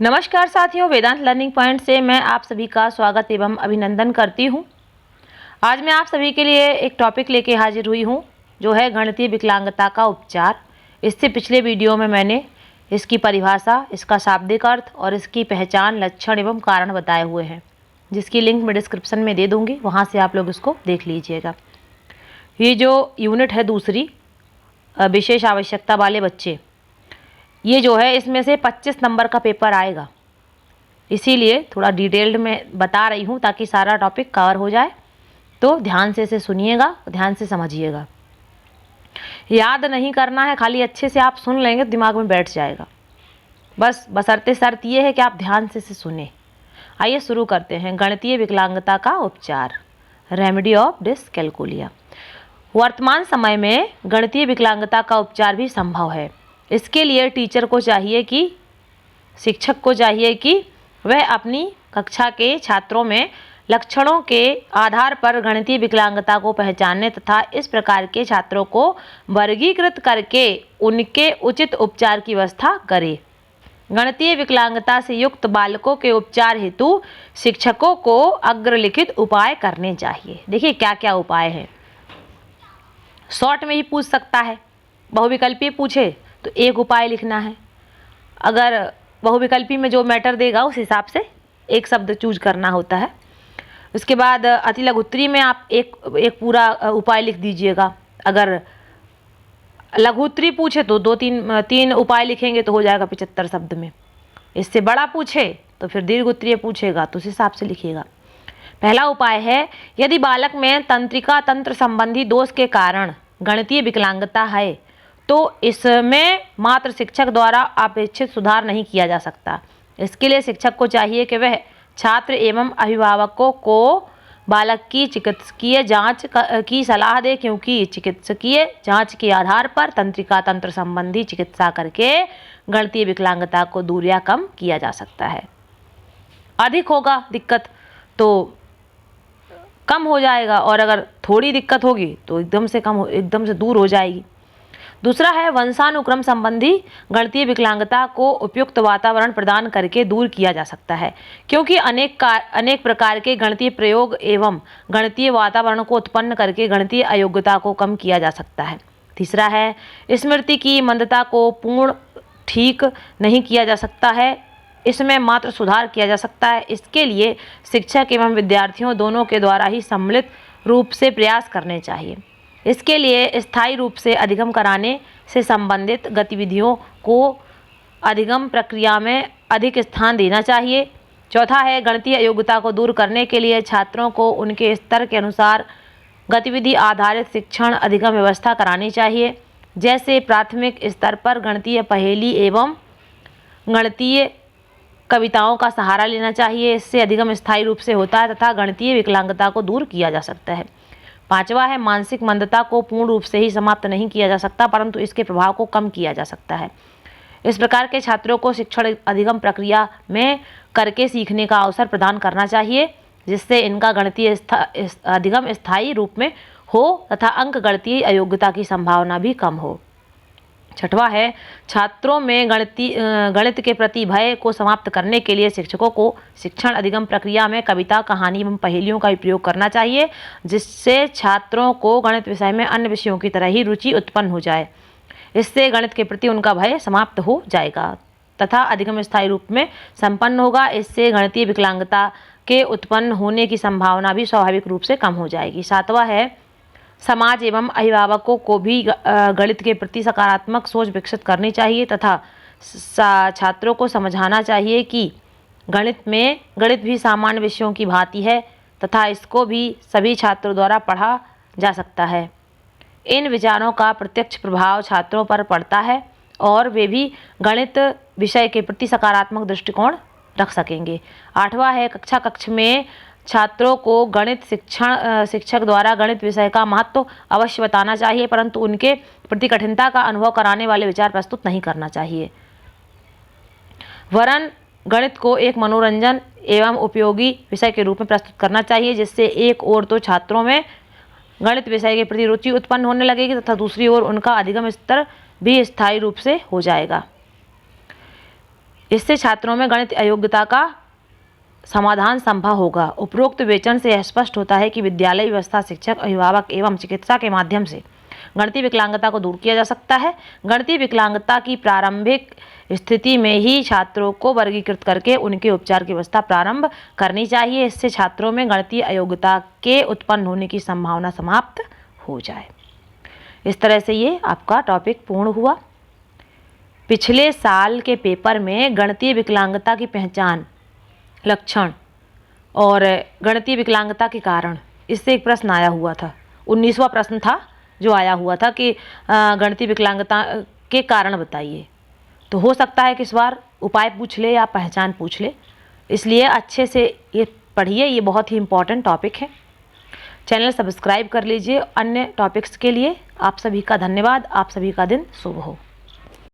नमस्कार साथियों, वेदांत learning point से मैं आप सभी का स्वागत एवं अभिनंदन करती हूं। आज मैं आप सभी के लिए एक टॉपिक लेके हाजिर हुई हूं, जो है गणितीय विकलांगता का उपचार। इससे पिछले वीडियो में मैंने इसकी परिभाषा, इसका शाब्दिक अर्थ और इसकी पहचान, लक्षण एवं कारण बताए हुए हैं, जिसकी लिंक मैं डिस्क्रिप्शन में दे दूँगी, वहाँ से आप लोग इसको देख लीजिएगा। ये जो यूनिट है दूसरी, विशेष आवश्यकता वाले बच्चे, ये जो है इसमें से 25 नंबर का पेपर आएगा, इसीलिए थोड़ा डिटेल्ड में बता रही हूँ ताकि सारा टॉपिक कवर हो जाए। तो ध्यान से इसे सुनिएगा, ध्यान से समझिएगा। याद नहीं करना है, खाली अच्छे से आप सुन लेंगे तो दिमाग में बैठ जाएगा। बस बशर्ते शर्त ये है कि आप ध्यान से इसे सुने। आइए शुरू करते हैं। गणितीय विकलांगता का उपचार, रेमेडी ऑफ डिसकैलकुलिया। वर्तमान समय में गणितीय विकलांगता का उपचार भी संभव है। इसके लिए टीचर को चाहिए कि, शिक्षक को चाहिए कि वह अपनी कक्षा के छात्रों में लक्षणों के आधार पर गणितीय विकलांगता को पहचानने तथा इस प्रकार के छात्रों को वर्गीकृत करके उनके उचित उपचार की व्यवस्था करे। गणितीय विकलांगता से युक्त बालकों के उपचार हेतु शिक्षकों को अग्रलिखित उपाय करने चाहिए। देखिए क्या क्या उपाय हैं। शॉर्ट में ही पूछ सकता है, बहुविकल्पीय पूछे तो एक उपाय लिखना है। अगर बहुविकल्पी में जो मैटर देगा उस हिसाब से एक शब्द चूज करना होता है। उसके बाद अति लघुत्तरी में आप एक पूरा उपाय लिख दीजिएगा। अगर लघुत्तरी पूछे तो तीन उपाय लिखेंगे तो हो जाएगा 75 शब्द में। इससे बड़ा पूछे तो फिर दीर्घोत्तरीय पूछेगा तो उस हिसाब से लिखिएगा। पहला उपाय है, यदि बालक में तंत्रिका तंत्र संबंधी दोष के कारण गणितीय विकलांगता है तो इसमें मात्र शिक्षक द्वारा अपेक्षित सुधार नहीं किया जा सकता। इसके लिए शिक्षक को चाहिए कि वह छात्र एवं अभिभावकों को बालक की चिकित्सकीय जांच की सलाह दे, क्योंकि चिकित्सकीय जांच के आधार पर तंत्रिका तंत्र संबंधी चिकित्सा करके गणितीय विकलांगता को दूर या कम किया जा सकता है। अधिक होगा दिक्कत तो कम हो जाएगा, और अगर थोड़ी दिक्कत होगी तो एकदम से दूर हो जाएगी। दूसरा है, वंशानुक्रम संबंधी गणितीय विकलांगता को उपयुक्त वातावरण प्रदान करके दूर किया जा सकता है, क्योंकि अनेक प्रकार के गणितीय प्रयोग एवं गणितीय वातावरण को उत्पन्न करके गणितीय अयोग्यता को कम किया जा सकता है। तीसरा है, स्मृति की मंदता को पूर्ण ठीक नहीं किया जा सकता है, इसमें मात्र सुधार किया जा सकता है। इसके लिए शिक्षक एवं विद्यार्थियों दोनों के द्वारा ही सम्मिलित रूप से प्रयास करने चाहिए। इसके लिए स्थायी रूप से अधिगम कराने से संबंधित गतिविधियों को अधिगम प्रक्रिया में अधिक स्थान देना चाहिए। चौथा है, गणितीय अयोग्यता को दूर करने के लिए छात्रों को उनके स्तर के अनुसार गतिविधि आधारित शिक्षण अधिगम व्यवस्था करानी चाहिए। जैसे प्राथमिक स्तर पर गणितीय पहेली एवं गणितीय कविताओं का सहारा लेना चाहिए। इससे अधिगम स्थायी रूप से होता है तथा गणितीय विकलांगता को दूर किया जा सकता है। पांचवा है, मानसिक मंदता को पूर्ण रूप से ही समाप्त नहीं किया जा सकता, परंतु इसके प्रभाव को कम किया जा सकता है। इस प्रकार के छात्रों को शिक्षण अधिगम प्रक्रिया में करके सीखने का अवसर प्रदान करना चाहिए, जिससे इनका गणितीय अधिगम स्थायी रूप में हो तथा अंक गणितीय अयोग्यता की संभावना भी कम हो। छठवां है, छात्रों में गणित के प्रति भय को समाप्त करने के लिए शिक्षकों को शिक्षण अधिगम प्रक्रिया में कविता, कहानी एवं पहेलियों का उपयोग करना चाहिए, जिससे छात्रों को गणित विषय में अन्य विषयों की तरह ही रुचि उत्पन्न हो जाए। इससे गणित के प्रति उनका भय समाप्त हो जाएगा तथा अधिगम स्थायी रूप में संपन्न होगा। इससे गणितीय विकलांगता के उत्पन्न होने की संभावना भी स्वाभाविक रूप से कम हो जाएगी। सातवां है, समाज एवं अभिभावकों को भी गणित के प्रति सकारात्मक सोच विकसित करनी चाहिए तथा छात्रों को समझाना चाहिए कि गणित भी सामान्य विषयों की भांति है तथा इसको भी सभी छात्रों द्वारा पढ़ा जा सकता है। इन विचारों का प्रत्यक्ष प्रभाव छात्रों पर पड़ता है और वे भी गणित विषय के प्रति सकारात्मक दृष्टिकोण रख सकेंगे। आठवां है, कक्ष में छात्रों को गणित शिक्षक द्वारा गणित विषय का महत्व अवश्य बताना चाहिए, परंतु उनके प्रति कठिनता का अनुभव कराने वाले विचार प्रस्तुत नहीं करना चाहिए। वरन गणित को एक मनोरंजन एवं उपयोगी विषय के रूप में प्रस्तुत करना चाहिए, जिससे एक ओर तो छात्रों में गणित विषय के प्रति रुचि उत्पन्न होने लगेगी तथा दूसरी ओर उनका अधिगम स्तर भी स्थायी रूप से हो जाएगा। इससे छात्रों में गणित अयोग्यता का समाधान संभव होगा। उपरोक्त विवेचन से यह स्पष्ट होता है कि विद्यालय व्यवस्था, शिक्षक, अभिभावक एवं चिकित्सा के माध्यम से गणितीय विकलांगता को दूर किया जा सकता है। गणितीय विकलांगता की प्रारंभिक स्थिति में ही छात्रों को वर्गीकृत करके उनके उपचार की व्यवस्था प्रारंभ करनी चाहिए। इससे छात्रों में गणितीय अयोग्यता के उत्पन्न होने की संभावना समाप्त हो जाए। इस तरह से ये आपका टॉपिक पूर्ण हुआ। पिछले साल के पेपर में गणितीय विकलांगता की पहचान, लक्षण और गणितीय विकलांगता के कारण, इससे एक प्रश्न आया हुआ था। 19वां प्रश्न था जो आया हुआ था कि गणितीय विकलांगता के कारण बताइए। तो हो सकता है कि इस बार उपाय पूछ ले या पहचान पूछ ले, इसलिए अच्छे से ये पढ़िए, ये बहुत ही इम्पॉर्टेंट टॉपिक है। चैनल सब्सक्राइब कर लीजिए अन्य टॉपिक्स के लिए। आप सभी का धन्यवाद। आप सभी का दिन शुभ हो।